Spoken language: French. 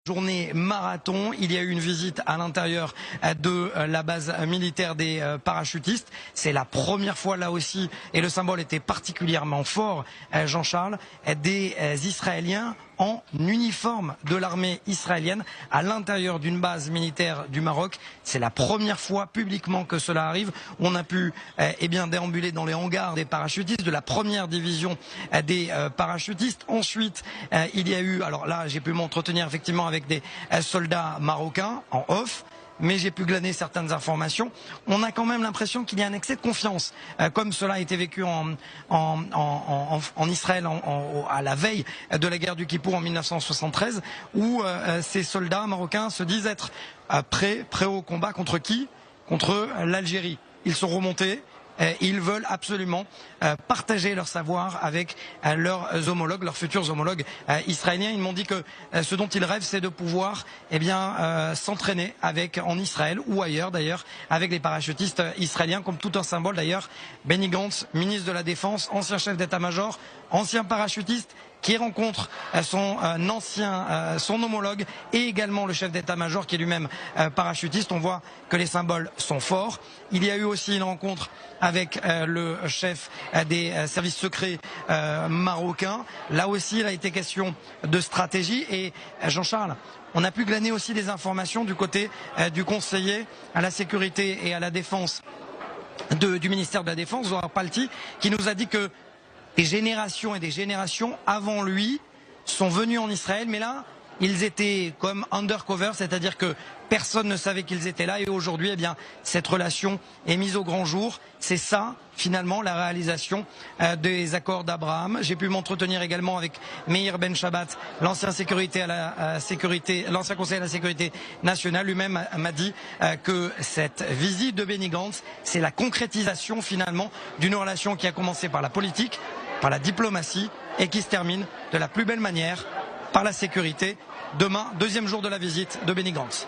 Journée marathon, il y a eu une visite à l'intérieur de la base militaire des parachutistes. C'est la première fois là aussi, et le symbole était particulièrement fort, Jean-Charles, des Israéliens en uniforme de l'armée israélienne à l'intérieur d'une base militaire du Maroc. C'est la première fois publiquement que cela arrive. On a pu déambuler dans les hangars des parachutistes de la première division des parachutistes. Ensuite, il y a eu, alors là j'ai pu m'entretenir effectivement avec des soldats marocains en off, mais j'ai pu glaner certaines informations. On a quand même l'impression qu'il y a un excès de confiance, comme cela a été vécu en Israël à la veille de la guerre du Kippour en 1973, où ces soldats marocains se disent être prêts au combat contre qui? Contre l'Algérie. Ils sont remontés. Ils veulent absolument partager leur savoir avec leurs homologues, leurs futurs homologues israéliens. Ils m'ont dit que ce dont ils rêvent, c'est de pouvoir s'entraîner en Israël ou ailleurs d'ailleurs avec les parachutistes israéliens, comme tout un symbole d'ailleurs. Benny Gantz, ministre de la Défense, ancien chef d'état-major, ancien parachutiste, qui rencontre son homologue et également le chef d'état-major qui est lui-même parachutiste. On voit que les symboles sont forts. Il y a eu aussi une rencontre avec le chef des services secrets marocains. Là aussi, il a été question de stratégie. Et Jean-Charles, on a pu glaner aussi des informations du côté du conseiller à la sécurité et à la défense du ministère de la Défense, Zohar Palti, qui nous a dit que des générations et des générations avant lui sont venus en Israël, mais là, ils étaient comme undercover, c'est-à-dire que personne ne savait qu'ils étaient là. Et aujourd'hui, cette relation est mise au grand jour. C'est ça, finalement, la réalisation des accords d'Abraham. J'ai pu m'entretenir également avec Meir Ben Shabbat, l'ancien conseiller à la sécurité nationale. Lui-même m'a dit que cette visite de Benny Gantz, c'est la concrétisation, finalement, d'une relation qui a commencé par la politique, par la diplomatie et qui se termine de la plus belle manière par la sécurité. Demain, deuxième jour de la visite de Benny Gantz.